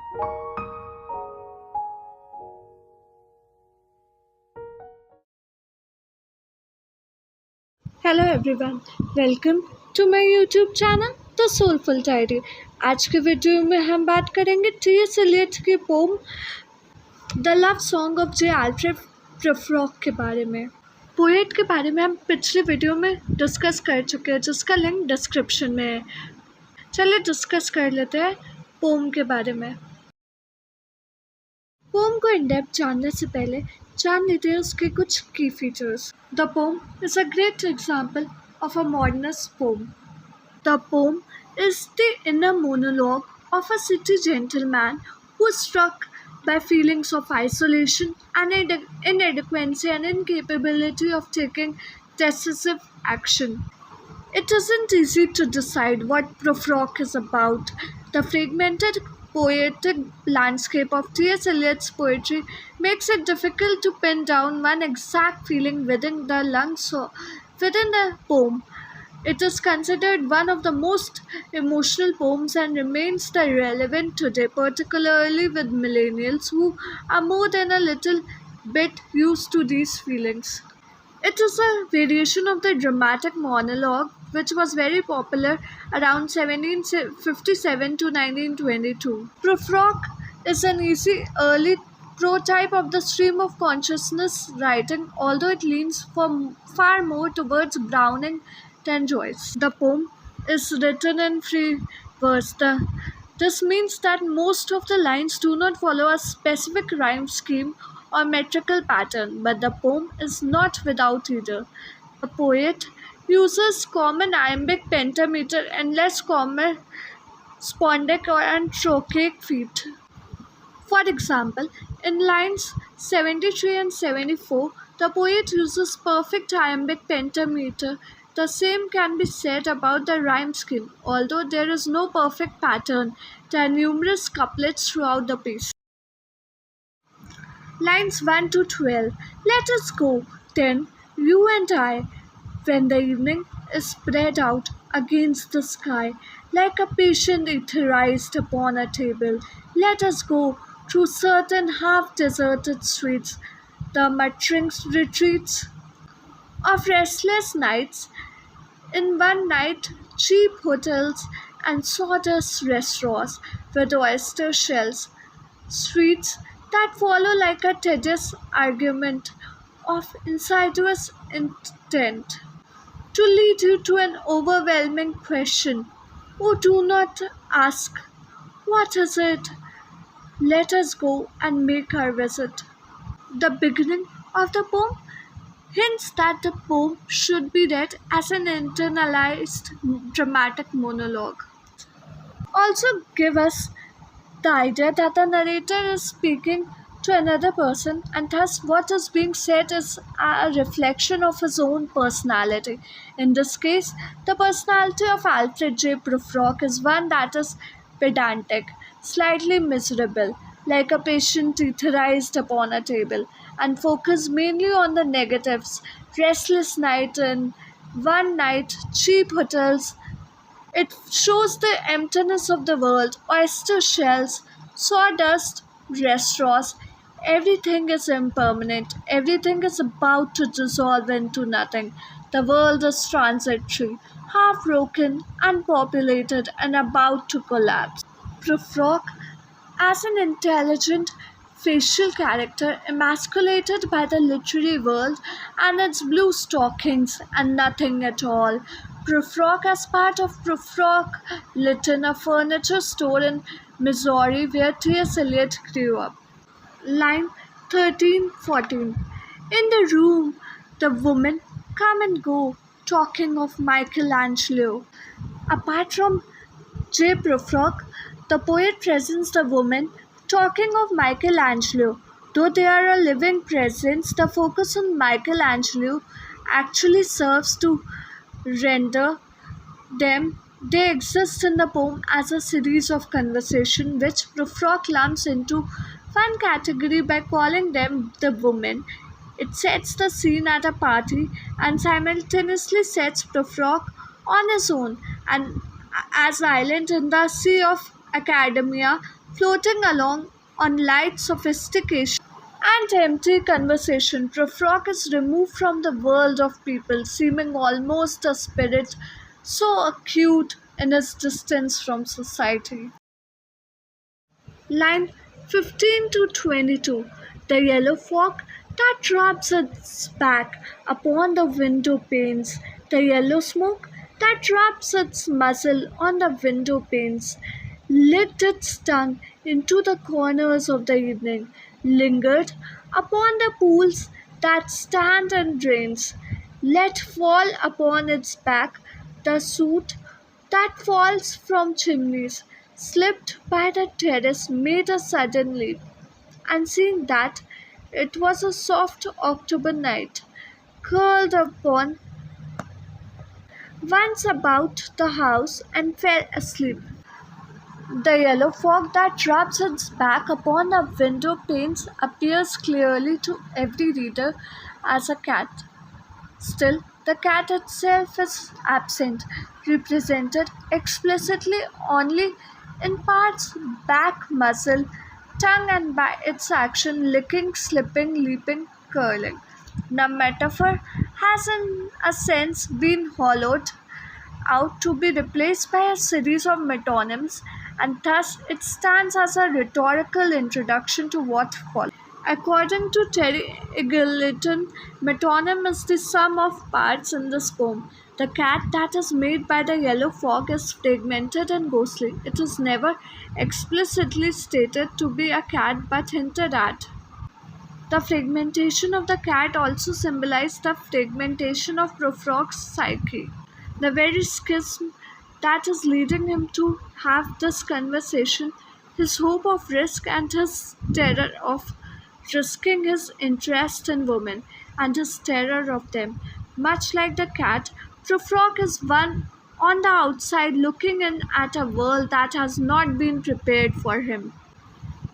Hello everyone, welcome to my YouTube channel The Soulful Diary. आज के video में हम बात करेंगे टी.एस. एलियट की poem The Love Song of J Alfred Prufrock के बारे में। पोएट के बारे में हम पिछले वीडियो में डिस्कस कर चुके हैं, जिसका लिंक डिस्क्रिप्शन में है। चलिए डिस्कस कर लेते हैं पोम के बारे में। पोम को इन डेप्थ जानने से पहले जान लेते हैं उसके कुछ की features. The pome is a great example of a modernist poem. The poem is the inner monologue of a city gentleman who is struck by feelings of isolation and inadequacy and incapability of taking decisive action. It isn't easy to decide what Prufrock is about. The fragmented poetic landscape of T.S. Eliot's poetry makes it difficult to pin down one exact feeling within the poem. It is considered one of the most emotional poems and remains the relevant today, particularly with millennials who are more than a little bit used to these feelings. It is a variation of the dramatic monologue, which was very popular around 1757 to 1922. Prufrock is an easy early prototype of the stream of consciousness writing, although it leans far more towards Browning than Joyce. The poem is written in free verse. This means that most of the lines do not follow a specific rhyme scheme or metrical pattern, but the poem is not without either. The poet uses common iambic pentameter and less common spondic and trochaic feet. For example, in lines 73 and 74, the poet uses perfect iambic pentameter. The same can be said about the rhyme scheme. Although there is no perfect pattern, there are numerous couplets throughout the piece. Lines 1 to 12. Let us go, then, you and I, when the evening is spread out against the sky, like a patient etherized upon a table. Let us go through certain half-deserted streets, the muttering retreats of restless nights, in one night cheap hotels and sawdust restaurants with oyster shells, streets that follow like a tedious argument of insidious intent, to lead you to an overwhelming question. Oh, do not ask, what is it? Let us go and make our visit. The beginning of the poem hints that the poem should be read as an internalized dramatic monologue. Also give us the idea that the narrator is speaking to another person, and thus what is being said is a reflection of his own personality. In this case, the personality of Alfred J. Prufrock is one that is pedantic, slightly miserable, like a patient etherized upon a table, and focus mainly on the negatives: restless night and one night, cheap hotels. It shows the emptiness of the world, oyster shells, sawdust restaurants. Everything is impermanent, everything is about to dissolve into nothing. The world is transitory, half broken, unpopulated, and about to collapse. Prufrock, as an intelligent facial character emasculated by the literary world and its blue stockings and nothing at all. Prufrock, as part of Prufrock Litton, a furniture store in Missouri where T.S. Eliot grew up. Line 13-14. In the room, the women come and go, talking of Michelangelo. Apart from J. Prufrock, the poet presents the women talking of Michelangelo. Though they are a living presence, the focus on Michelangelo actually serves to render them. They exist in the poem as a series of conversation, which Prufrock lumps into one category by calling them the women. It sets the scene at a party and simultaneously sets Prufrock on his own and as island in the sea of academia floating along on light sophistication and empty conversation. Prufrock is removed from the world of people, seeming almost a spirit so acute in his distance from society. Line 15 to 22. The yellow fog that rubs its back upon the window panes, the yellow smoke that rubs its muzzle on the window panes, licked its tongue into the corners of the evening, lingered upon the pools that stand in drains, let fall upon its back the soot that falls from chimneys, slipped by the terrace, made a sudden leap, and seeing that it was a soft October night, curled upon once about the house and fell asleep. The yellow fog that rubs its back upon the window panes appears clearly to every reader as a cat. Still, the cat itself is absent, represented explicitly only in parts back, muzzle, tongue, and by its action licking, slipping, leaping, curling. The metaphor has, in a sense, been hollowed out to be replaced by a series of metonyms, and thus it stands as a rhetorical introduction to what follows. According to Terry Eagleton, metonym is the sum of parts in this poem. The cat that is made by the yellow fog is fragmented and ghostly. It is never explicitly stated to be a cat but hinted at. The fragmentation of the cat also symbolized the fragmentation of Prufrock's psyche. The very schism that is leading him to have this conversation, his hope of risk and his terror of risking his interest in women and his terror of them. Much like the cat, Prufrock is one on the outside looking in at a world that has not been prepared for him.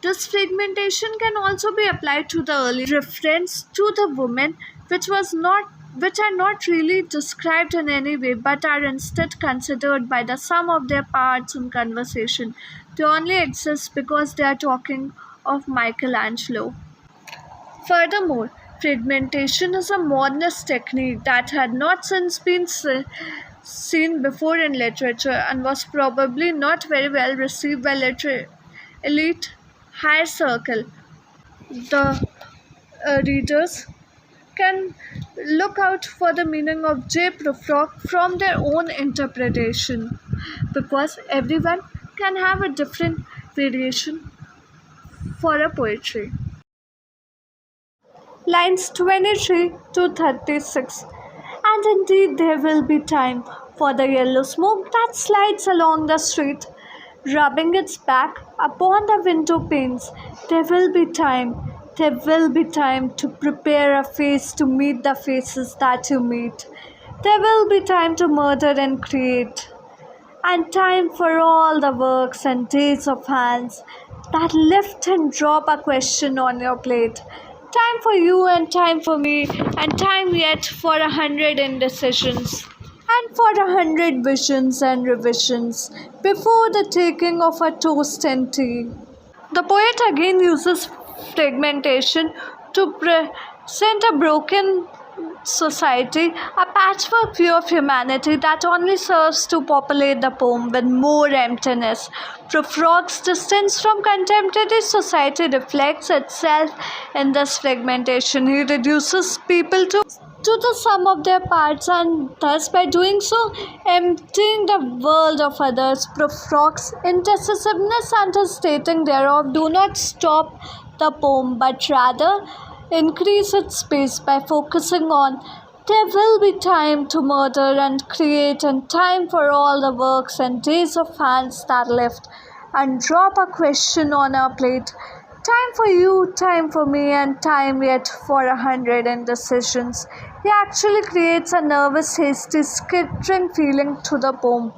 This fragmentation can also be applied to the early reference to the woman, which are not really described in any way but are instead considered by the sum of their parts in conversation. They only exist because they are talking of Michelangelo. Furthermore, fragmentation is a modernist technique that had not since been seen before in literature and was probably not very well received by elite higher circle. The readers can look out for the meaning of J. Prufrock from their own interpretation, because everyone can have a different variation for a poetry. Lines 23 to 36. And indeed there will be time for the yellow smoke that slides along the street, rubbing its back upon the window panes. There will be time to prepare a face to meet the faces that you meet. There will be time to murder and create, and time for all the works and days of hands that lift and drop a question on your plate. Time for you and time for me, and time yet for 100 indecisions, and for 100 visions and revisions before the taking of a toast and tea. The poet again uses fragmentation to present a broken society, a patchwork view of humanity that only serves to populate the poem with more emptiness. Prufrock's distance from contemporary society reflects itself in this fragmentation. He reduces people to the sum of their parts, and thus by doing so emptying the world of others. Prufrock's indecisiveness and his stating thereof do not stop the poem but rather increase its space by focusing on there will be time to murder and create, and time for all the works and days of hands that lift and drop a question on our plate. Time for you, time for me, and time yet for 100 indecisions. He actually creates a nervous, hasty, skittering feeling to the poem.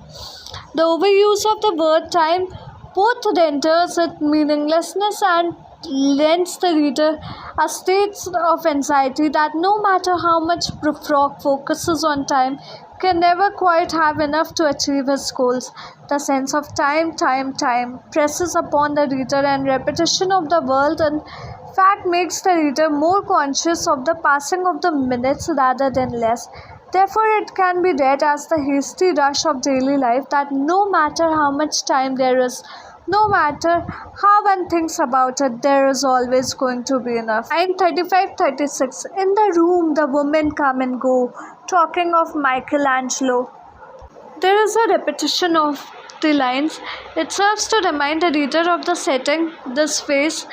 The overuse of the word time both renders it meaninglessness and lends the reader a state of anxiety that no matter how much Prufrock focuses on time, can never quite have enough to achieve his goals. The sense of time presses upon the reader, and repetition of the world and fact makes the reader more conscious of the passing of the minutes rather than less. Therefore, it can be read as the hasty rush of daily life that no matter how much time there is, no matter how one thinks about it, there is always going to be enough. Line 35-36. In the room, the women come and go, talking of Michelangelo. There is a repetition of the lines. It serves to remind the reader of the setting. This phase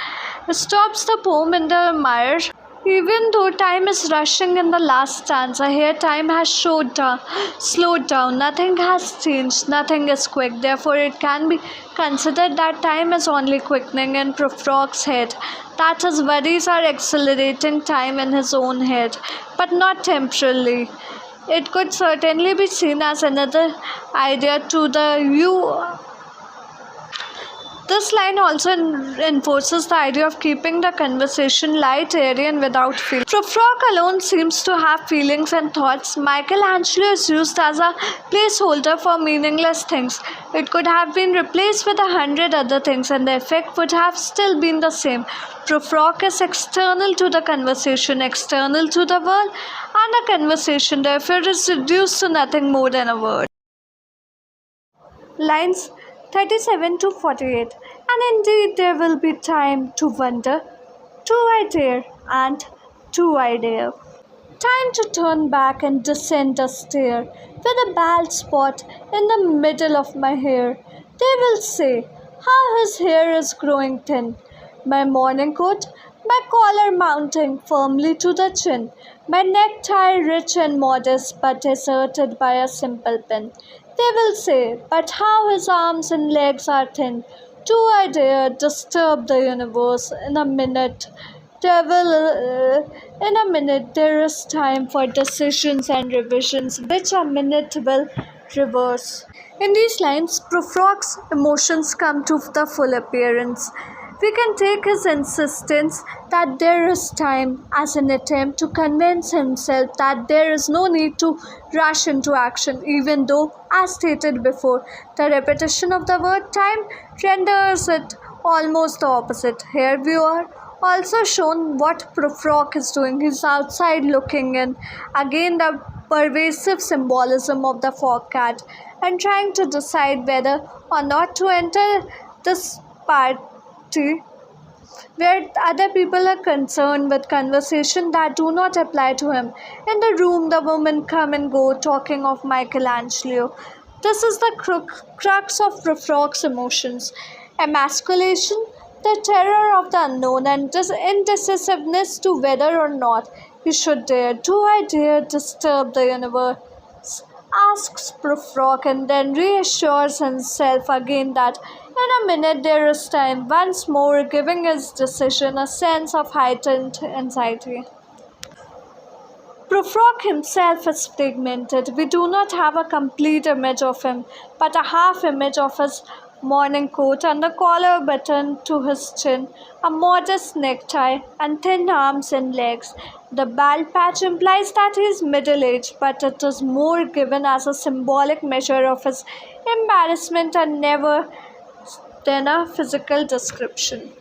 stops the poem in the mire. Even though time is rushing in the last stanza, here time has slowed down. Nothing has changed, nothing is quick. Therefore, it can be considered that time is only quickening in Prufrock's head, that his worries are accelerating time in his own head, but not temporarily. It could certainly be seen as another idea to the view. This line also enforces the idea of keeping the conversation light, airy, and without feeling. Prufrock alone seems to have feelings and thoughts. Michelangelo is used as a placeholder for meaningless things. It could have been replaced with 100 other things, and the effect would have still been the same. Prufrock is external to the conversation, external to the world, and a conversation therefore is reduced to nothing more than a word. Lines 37-48. And indeed there will be time to wonder, do I dare, and do I dare? Time to turn back and descend a stair with a bald spot in the middle of my hair. They will say, how his hair is growing thin. My morning coat, my collar mounting firmly to the chin, my necktie rich and modest but asserted by a simple pin. They will say, but how his arms and legs are thin. Do I dare disturb the universe in a minute? In a minute there is time for decisions and revisions, which a minute will reverse. In these lines, Prufrock's emotions come to the full appearance. We can take his insistence that there is time as an attempt to convince himself that there is no need to rush into action, even though, as stated before, the repetition of the word time renders it almost the opposite. Here we are also shown what Prufrock is doing. He's outside looking in. Again, the pervasive symbolism of the fog cat, and trying to decide whether or not to enter this party where other people are concerned with conversation that do not apply to him. In the room, the women come and go, talking of Michelangelo. This is the crux of Prufrock's emotions. Emasculation, the terror of the unknown, and indecisiveness to whether or not he should dare. Do I dare disturb the universe? Asks Prufrock, and then reassures himself again that in a minute there is time, once more giving his decision a sense of heightened anxiety. Prufrock himself is fragmented. We do not have a complete image of him, but a half image of his morning coat and the collar buttoned to his chin, a modest necktie, and thin arms and legs. The bald patch implies that he is middle-aged, but it is more given as a symbolic measure of his embarrassment and never than a physical description.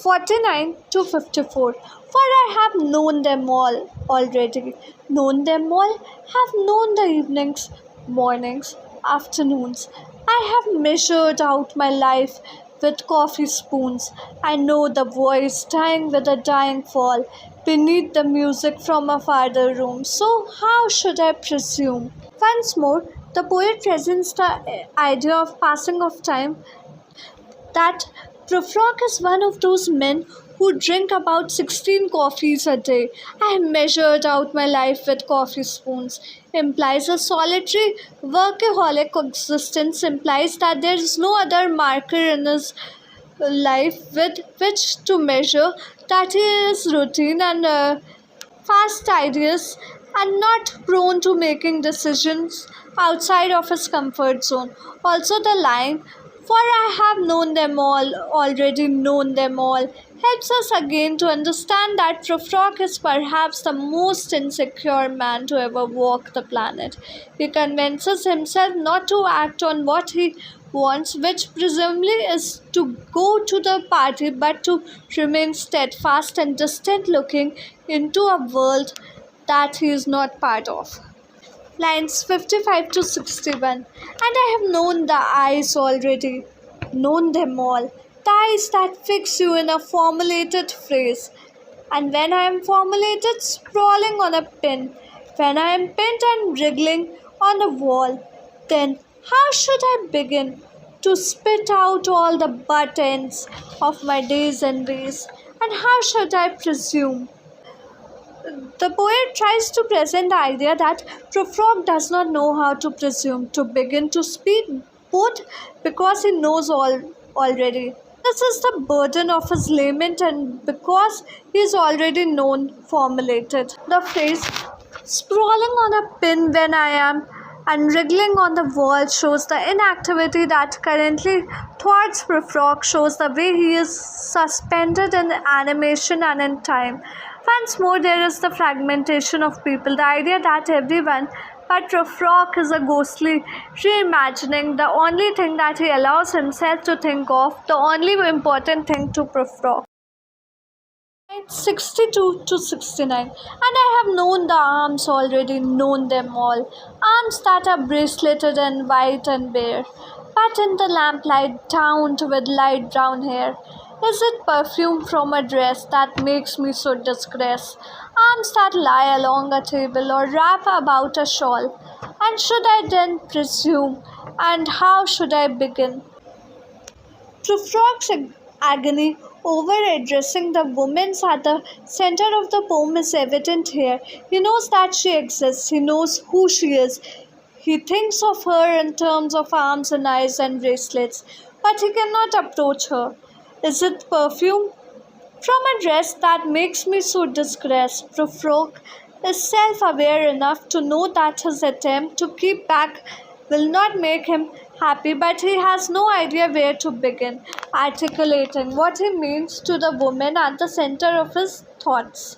49-54. For I have known them all already, known them all, have known the evenings, mornings, afternoons. I have measured out my life with coffee spoons. I know the voice dying with a dying fall beneath the music from a farther room. So how should I presume? Once more, the poet presents the idea of passing of time, that Prufrock is one of those men who drink about 16 coffees a day. I have measured out my life with coffee spoons. Implies a solitary, workaholic existence, implies that there is no other marker in his life with which to measure that he is routine and fastidious and not prone to making decisions outside of his comfort zone. Also, the line For I have known them all, already known them all, helps us again to understand that Prufrock is perhaps the most insecure man to ever walk the planet. He convinces himself not to act on what he wants, which presumably is to go to the party, but to remain steadfast and distant, looking into a world that he is not part of. Lines 55 to 61. And I have known the eyes already, known them all. The eyes that fix you in a formulated phrase. And when I am formulated, sprawling on a pin, when I am pinned and wriggling on a wall, then how should I begin to spit out all the butt ends of my days and ways? And how should I presume? The poet tries to present the idea that Prufrock does not know how to presume to begin to speak, both because he knows all already. This is the burden of his lament, and because he is already known formulated. The phrase sprawling on a pin when I am and wriggling on the wall shows the inactivity that currently thwarts Prufrock, shows the way he is suspended in animation and in time. Once more, there is the fragmentation of people, the idea that everyone but Prufrock is a ghostly reimagining, the only thing that he allows himself to think of, the only important thing to Prufrock. 62 to 69. And I have known the arms already, known them all. Arms that are braceleted and white and bare, but in the lamplight downed with light brown hair. Is it perfume from a dress that makes me so distressed? Arms that lie along a table or wrap about a shawl. And should I then presume? And how should I begin? Prufrock's agony over addressing the woman at the center of the poem is evident here. He knows that she exists, he knows who she is. He thinks of her in terms of arms and eyes and bracelets, but he cannot approach her. Is it perfume? From a dress that makes me so distressed. Prufrock is self-aware enough to know that his attempt to keep back will not make him happy, but he has no idea where to begin articulating what he means to the woman at the center of his thoughts.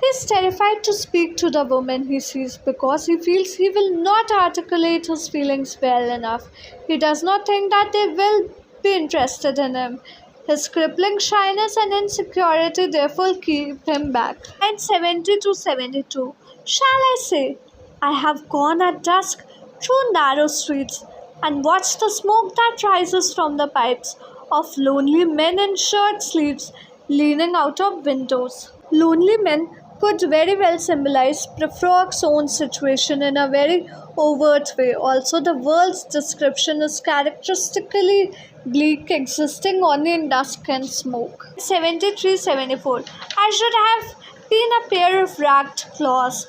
He is terrified to speak to the woman he sees because he feels he will not articulate his feelings well enough. He does not think that they will be interested in him. His crippling shyness and insecurity therefore keep him back. And 70 to 72. Shall I say, I have gone at dusk through narrow streets and watched the smoke that rises from the pipes of lonely men in shirt sleeves leaning out of windows. Lonely men could very well symbolize Prufrock's own situation in a very overt way. Also, the world's description is characteristically bleak, existing only in dusk and smoke. 73-74. I should have been a pair of ragged claws,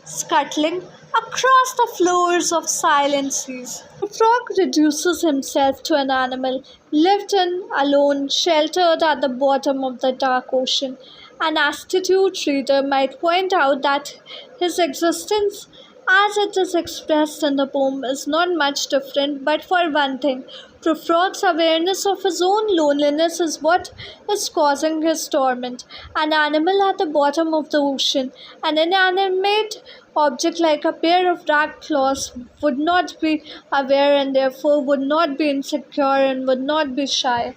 scuttling across the floors of silent seas. Prufrock reduces himself to an animal, lived in, alone, sheltered at the bottom of the dark ocean. An astute reader might point out that his existence, as it is expressed in the poem, is not much different, but for one thing, Prufrock's awareness of his own loneliness is what is causing his torment. An animal at the bottom of the ocean, an inanimate object like a pair of ragged claws, would not be aware and therefore would not be insecure and would not be shy.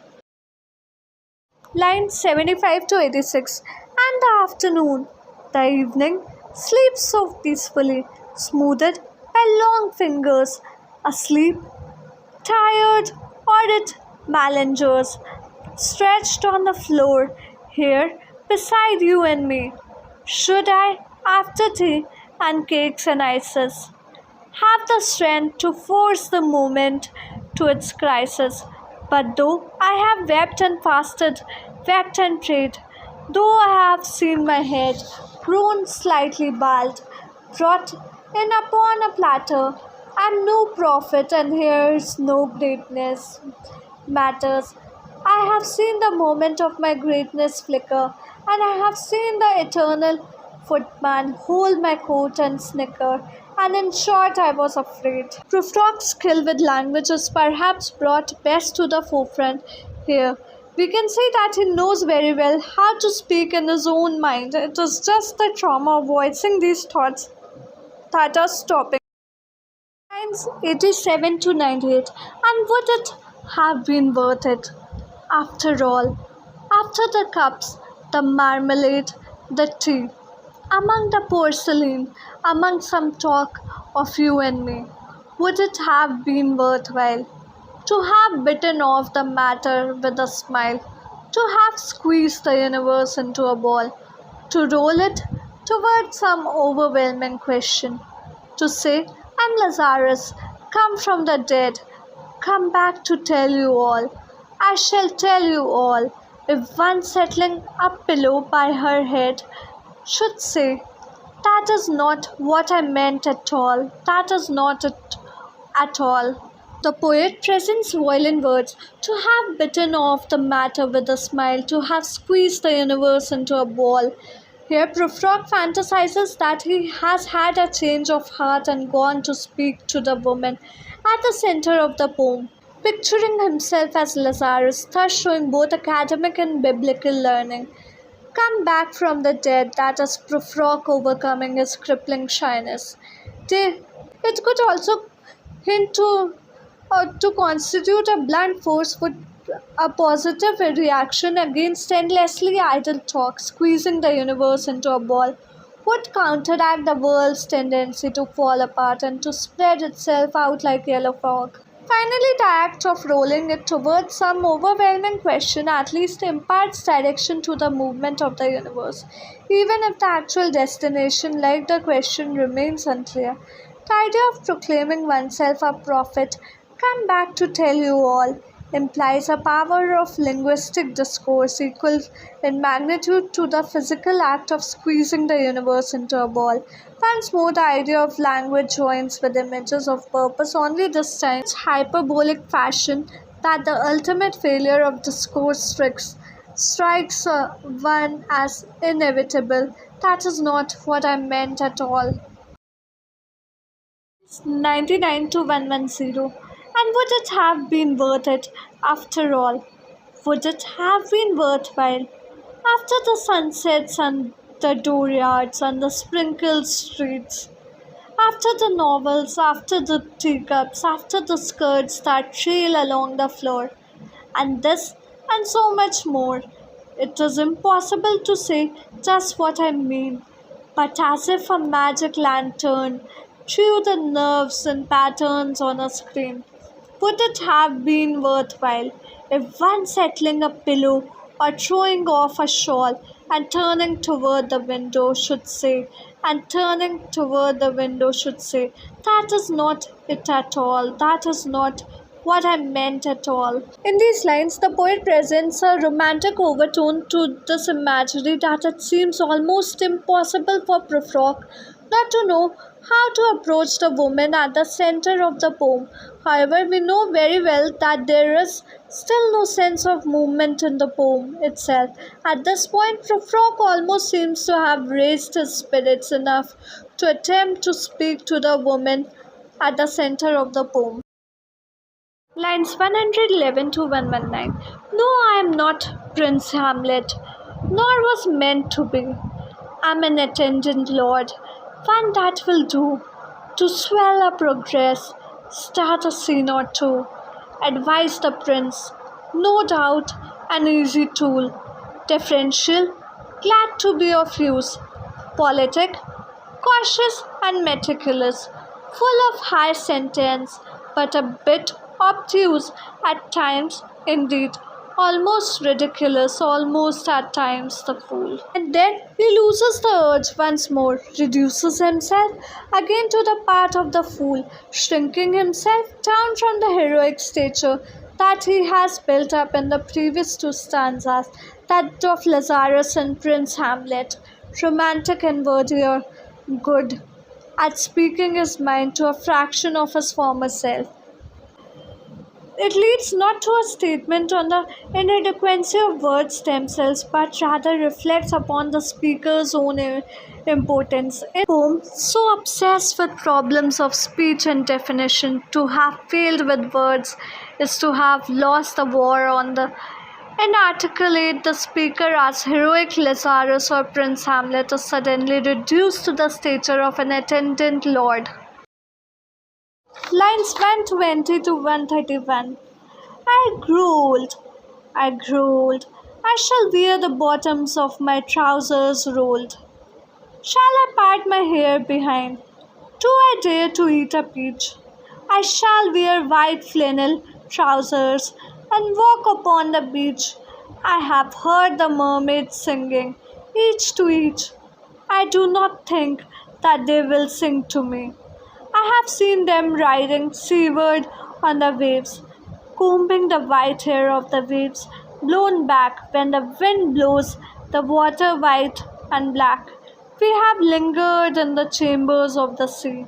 Lines 75 to 86. And the afternoon, the evening, sleeps so peacefully, smoothed by long fingers, asleep, tired, audit malingers, stretched on the floor, here beside you and me. Should I, after tea and cakes and ices, have the strength to force the moment to its crisis? But though I have wept and fasted, wept and prayed, though I have seen my head grown slightly bald, brought in upon a platter, I'm no prophet, and here's no greatness matters. I have seen the moment of my greatness flicker, and I have seen the eternal footman hold my coat and snicker, and in short, I was afraid. Prufrock's skill with language is perhaps brought best to the forefront here. We can say that he knows very well how to speak in his own mind. It is just the trauma of voicing these thoughts that are stopping. Lines 87 to 98. And would it have been worth it? After all, after the cups, the marmalade, the tea, among the porcelain, among some talk of you and me, would it have been worthwhile to have bitten off the matter with a smile, to have squeezed the universe into a ball, to roll it toward some overwhelming question, to say, I'm Lazarus, come from the dead, come back to tell you all. I shall tell you all. If one settling a pillow by her head should say, that is not what I meant at all, that is not it at all. The poet presents violent words to have bitten off the matter with a smile, to have squeezed the universe into a ball. Here, Prufrock fantasizes that he has had a change of heart and gone to speak to the woman at the center of the poem, picturing himself as Lazarus, thus showing both academic and biblical learning. Come back from the dead, that is Prufrock overcoming his crippling shyness. It could also hint to constitute a blunt force with a positive reaction against endlessly idle talk, squeezing the universe into a ball would counteract the world's tendency to fall apart and to spread itself out like yellow fog. Finally, the act of rolling it towards some overwhelming question at least imparts direction to the movement of the universe, even if the actual destination, like the question, remains unclear. The idea of proclaiming oneself a prophet, come back to tell you all, implies a power of linguistic discourse equal in magnitude to the physical act of squeezing the universe into a ball. Once more, the idea of language joins with images of purpose, only this time in hyperbolic fashion, that the ultimate failure of discourse strikes one as inevitable. That is not what I meant at all. 99 to 110. And would it have been worth it after all? Would it have been worthwhile? After the sunsets and the dooryards and the sprinkled streets, after the novels, after the teacups, after the skirts that trail along the floor, and this and so much more, it is impossible to say just what I mean, but as if a magic lantern drew the nerves and patterns on a screen. Would it have been worthwhile if one settling a pillow or throwing off a shawl and turning toward the window should say, that is not it at all, that is not what I meant at all. In these lines, the poet presents a romantic overtone to this imagery that it seems almost impossible for Prufrock not to know how to approach the woman at the center of the poem. However, we know very well that there is still no sense of movement in the poem itself. At this point, Prufrock almost seems to have raised his spirits enough to attempt to speak to the woman at the center of the poem. Lines 111 to 119. No, I am not Prince Hamlet, nor was meant to be. I am an attendant lord, one that will do, to swell a progress, start a scene or two, advise the prince, no doubt an easy tool, deferential, glad to be of use, politic, cautious and meticulous, full of high sentence, but a bit obtuse at times, indeed, almost ridiculous, almost at times the fool. And then he loses the urge once more, reduces himself again to the part of the fool, shrinking himself down from the heroic stature that he has built up in the previous two stanzas, that of Lazarus and Prince Hamlet, romantic and verdure, good at speaking his mind to a fraction of his former self. It leads not to a statement on the inadequacy of words themselves, but rather reflects upon the speaker's own importance. In poem, so obsessed with problems of speech and definition, to have failed with words is to have lost the war on the inarticulate. The speaker, as heroic Lazarus or Prince Hamlet, is suddenly reduced to the stature of an attendant lord. Lines 120 to 131. I growled, I growled, I shall wear the bottoms of my trousers rolled. Shall I part my hair behind? Do I dare to eat a peach? I shall wear white flannel trousers and walk upon the beach. I have heard the mermaids singing, each to each. I do not think that they will sing to me. I have seen them riding seaward on the waves, combing the white hair of the waves, blown back when the wind blows the water white and black. We have lingered in the chambers of the sea,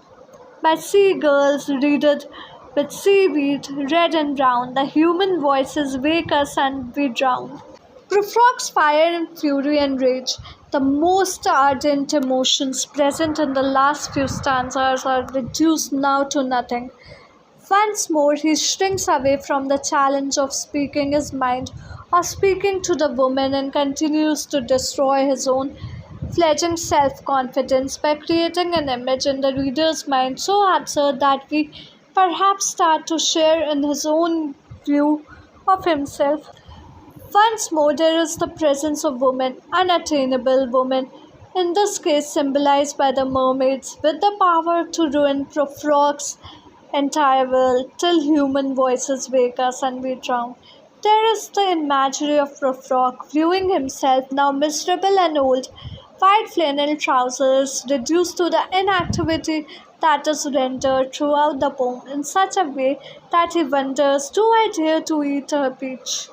by sea-girls reeded with seaweed red and brown. The human voices wake us and we drown. Prufrock's fire and fury and rage, the most ardent emotions present in the last few stanzas, are reduced now to nothing. Once more he shrinks away from the challenge of speaking his mind or speaking to the woman, and continues to destroy his own fledgling self-confidence by creating an image in the reader's mind so absurd that we perhaps start to share in his own view of himself. Once more there is the presence of woman, unattainable woman, in this case symbolized by the mermaids, with the power to ruin Prufrock's entire world till human voices wake us and we drown. There is the imagery of Prufrock viewing himself, now miserable and old, white flannel trousers reduced to the inactivity that is rendered throughout the poem in such a way that he wonders, do I dare to eat a peach?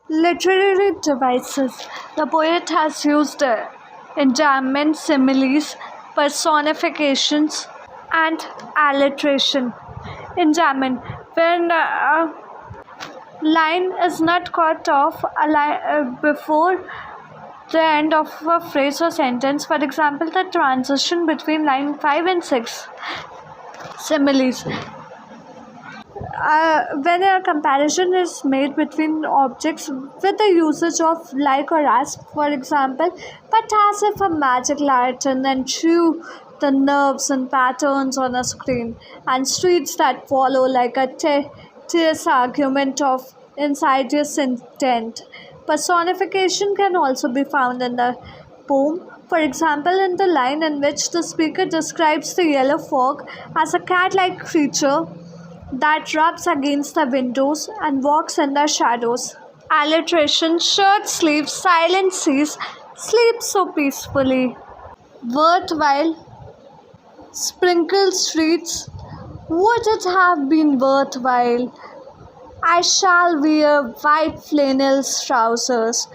Literary devices. The poet has used enjambment, similes, personifications, and alliteration. Enjambment. When a line is not cut off before the end of a phrase or sentence, for example, the transition between line 5 and 6. Similes. When a comparison is made between objects with the usage of like or as, for example, but as if a magic lantern and drew the nerves and patterns on a screen, and streets that follow like a tedious argument of insidious intent. Personification can also be found in the poem. For example, in the line in which the speaker describes the yellow fog as a cat-like creature that rubs against the windows and walks in the shadows. Alliteration, shirt sleeves, silent seas, sleep so peacefully. Worthwhile, sprinkled streets, would it have been worthwhile? I shall wear white flannel trousers,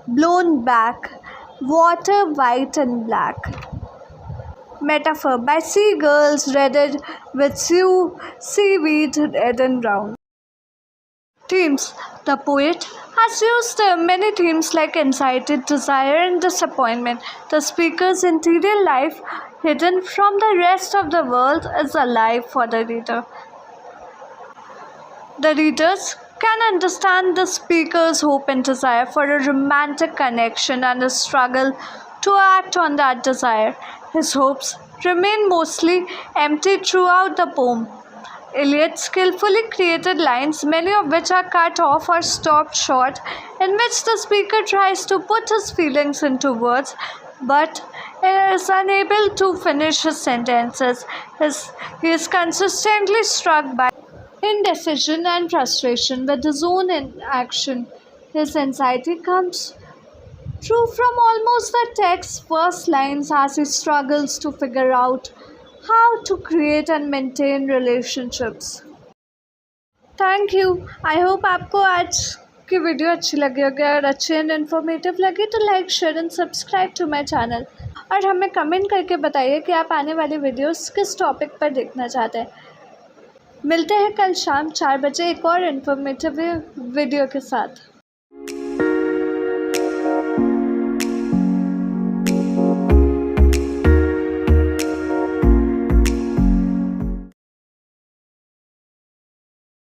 blown back, water white and black. Metaphor, by seagulls redded with seaweed red and brown. Themes. The poet has used many themes like anxiety, desire, and disappointment. The speaker's interior life, hidden from the rest of the world, is alive for the reader. The readers can understand the speaker's hope and desire for a romantic connection and a struggle to act on that desire. His hopes remain mostly empty throughout the poem. Eliot's skillfully created lines, many of which are cut off or stopped short, in which the speaker tries to put his feelings into words but is unable to finish his sentences. He is consistently struck by indecision and frustration with his own inaction. His anxiety comes through from almost the text's first lines as he struggles to figure out how to create and maintain relationships. Thank you. I hope आपको आज की video अच्छी लगी होगी. अगर अच्छी and informative लगी तो like, share and subscribe to my channel, और हमें कमेंट करके बताइए कि आप आने वाली वीडियोस किस टॉपिक पर देखना चाहते हैं. मिलते हैं कल शाम 4 बजे एक और इन्फॉर्मेटिव वीडियो के साथ.